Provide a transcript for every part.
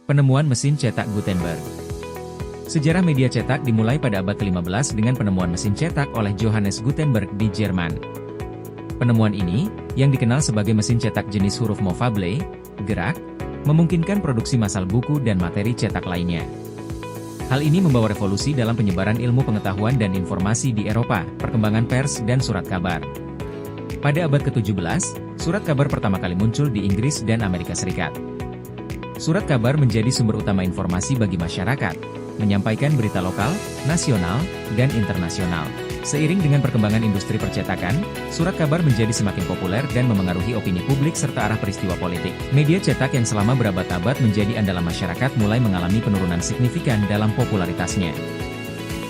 Penemuan mesin cetak Gutenberg. Sejarah media cetak dimulai pada abad ke-15 dengan penemuan mesin cetak oleh Johannes Gutenberg di Jerman. Penemuan ini, yang dikenal sebagai mesin cetak jenis huruf movable, gerak, memungkinkan produksi massal buku dan materi cetak lainnya. Hal ini membawa revolusi dalam penyebaran ilmu pengetahuan dan informasi di Eropa, perkembangan pers dan surat kabar. Pada abad ke-17, surat kabar pertama kali muncul di Inggris dan Amerika Serikat. Surat kabar menjadi sumber utama informasi bagi masyarakat, menyampaikan berita lokal, nasional, dan internasional. Seiring dengan perkembangan industri percetakan, surat kabar menjadi semakin populer dan memengaruhi opini publik serta arah peristiwa politik. Media cetak yang selama berabad-abad menjadi andalan masyarakat mulai mengalami penurunan signifikan dalam popularitasnya.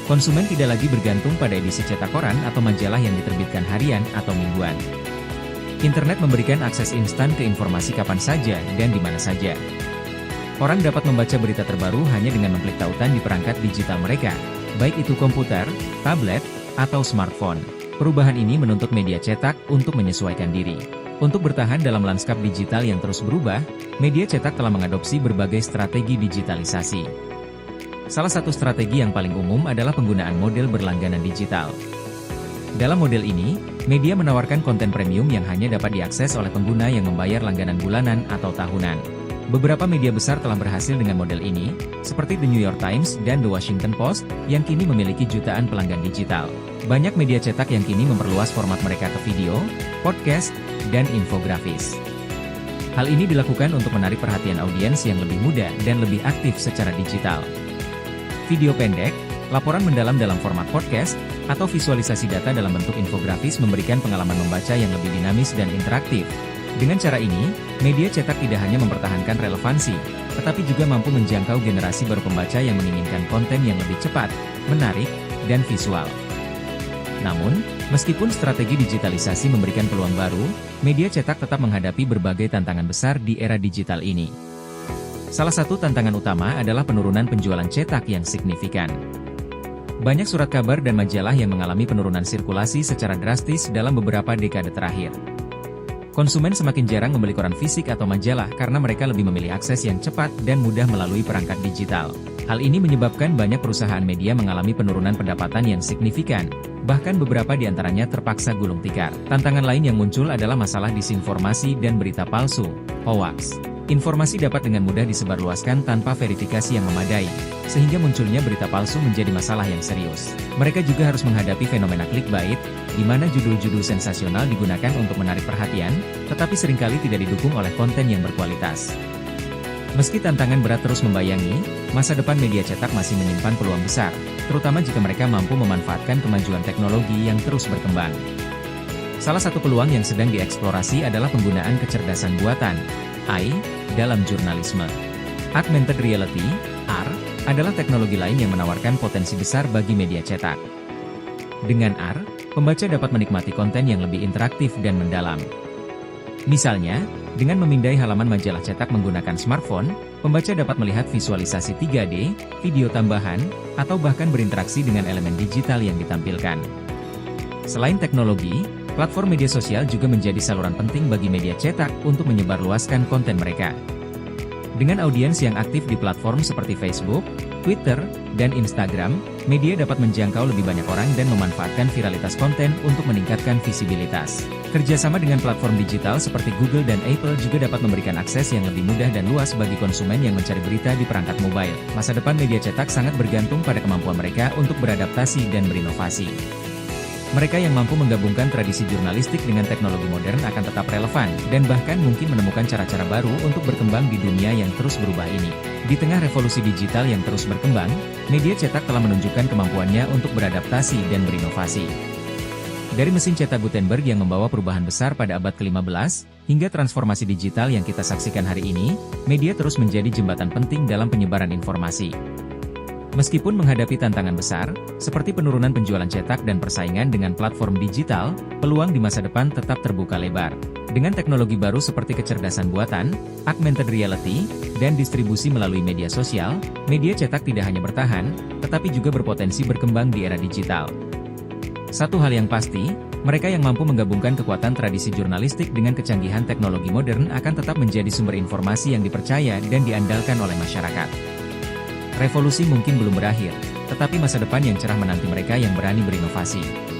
Konsumen tidak lagi bergantung pada edisi cetak koran atau majalah yang diterbitkan harian atau mingguan. Internet memberikan akses instan ke informasi kapan saja dan di mana saja. Orang dapat membaca berita terbaru hanya dengan mengklik tautan di perangkat digital mereka, baik itu komputer, tablet, atau smartphone. Perubahan ini menuntut media cetak untuk menyesuaikan diri. Untuk bertahan dalam lanskap digital yang terus berubah, media cetak telah mengadopsi berbagai strategi digitalisasi. Salah satu strategi yang paling umum adalah penggunaan model berlangganan digital. Dalam model ini, media menawarkan konten premium yang hanya dapat diakses oleh pengguna yang membayar langganan bulanan atau tahunan. Beberapa media besar telah berhasil dengan model ini, seperti The New York Times dan The Washington Post, yang kini memiliki jutaan pelanggan digital. Banyak media cetak yang kini memperluas format mereka ke video, podcast, dan infografis. Hal ini dilakukan untuk menarik perhatian audiens yang lebih muda dan lebih aktif secara digital. Video pendek, laporan mendalam dalam format podcast, atau visualisasi data dalam bentuk infografis memberikan pengalaman membaca yang lebih dinamis dan interaktif. Dengan cara ini, media cetak tidak hanya mempertahankan relevansi, tetapi juga mampu menjangkau generasi baru pembaca yang menginginkan konten yang lebih cepat, menarik, dan visual. Namun, meskipun strategi digitalisasi memberikan peluang baru, media cetak tetap menghadapi berbagai tantangan besar di era digital ini. Salah satu tantangan utama adalah penurunan penjualan cetak yang signifikan. Banyak surat kabar dan majalah yang mengalami penurunan sirkulasi secara drastis dalam beberapa dekade terakhir. Konsumen semakin jarang membeli koran fisik atau majalah karena mereka lebih memilih akses yang cepat dan mudah melalui perangkat digital. Hal ini menyebabkan banyak perusahaan media mengalami penurunan pendapatan yang signifikan, bahkan beberapa di antaranya terpaksa gulung tikar. Tantangan lain yang muncul adalah masalah disinformasi dan berita palsu, hoax. Informasi dapat dengan mudah disebarluaskan tanpa verifikasi yang memadai, sehingga munculnya berita palsu menjadi masalah yang serius. Mereka juga harus menghadapi fenomena clickbait, di mana judul-judul sensasional digunakan untuk menarik perhatian, tetapi seringkali tidak didukung oleh konten yang berkualitas. Meski tantangan berat terus membayangi, masa depan media cetak masih menyimpan peluang besar, terutama jika mereka mampu memanfaatkan kemajuan teknologi yang terus berkembang. Salah satu peluang yang sedang dieksplorasi adalah penggunaan kecerdasan buatan, AI, dalam jurnalisme. Augmented Reality, AR, adalah teknologi lain yang menawarkan potensi besar bagi media cetak. Dengan AR, pembaca dapat menikmati konten yang lebih interaktif dan mendalam. Misalnya, dengan memindai halaman majalah cetak menggunakan smartphone, pembaca dapat melihat visualisasi 3D, video tambahan, atau bahkan berinteraksi dengan elemen digital yang ditampilkan. Selain teknologi, platform media sosial juga menjadi saluran penting bagi media cetak untuk menyebarluaskan konten mereka. Dengan audiens yang aktif di platform seperti Facebook, Twitter, dan Instagram, media dapat menjangkau lebih banyak orang dan memanfaatkan viralitas konten untuk meningkatkan visibilitas. Kerjasama dengan platform digital seperti Google dan Apple juga dapat memberikan akses yang lebih mudah dan luas bagi konsumen yang mencari berita di perangkat mobile. Masa depan media cetak sangat bergantung pada kemampuan mereka untuk beradaptasi dan berinovasi. Mereka yang mampu menggabungkan tradisi jurnalistik dengan teknologi modern akan tetap relevan, dan bahkan mungkin menemukan cara-cara baru untuk berkembang di dunia yang terus berubah ini. Di tengah revolusi digital yang terus berkembang, media cetak telah menunjukkan kemampuannya untuk beradaptasi dan berinovasi. Dari mesin cetak Gutenberg yang membawa perubahan besar pada abad ke-15, hingga transformasi digital yang kita saksikan hari ini, media terus menjadi jembatan penting dalam penyebaran informasi. Meskipun menghadapi tantangan besar, seperti penurunan penjualan cetak dan persaingan dengan platform digital, peluang di masa depan tetap terbuka lebar. Dengan teknologi baru seperti kecerdasan buatan, augmented reality, dan distribusi melalui media sosial, media cetak tidak hanya bertahan, tetapi juga berpotensi berkembang di era digital. Satu hal yang pasti, Mereka yang mampu menggabungkan kekuatan tradisi jurnalistik dengan kecanggihan teknologi modern akan tetap menjadi sumber informasi yang dipercaya dan diandalkan oleh masyarakat. Revolusi mungkin belum berakhir, tetapi masa depan yang cerah menanti mereka yang berani berinovasi.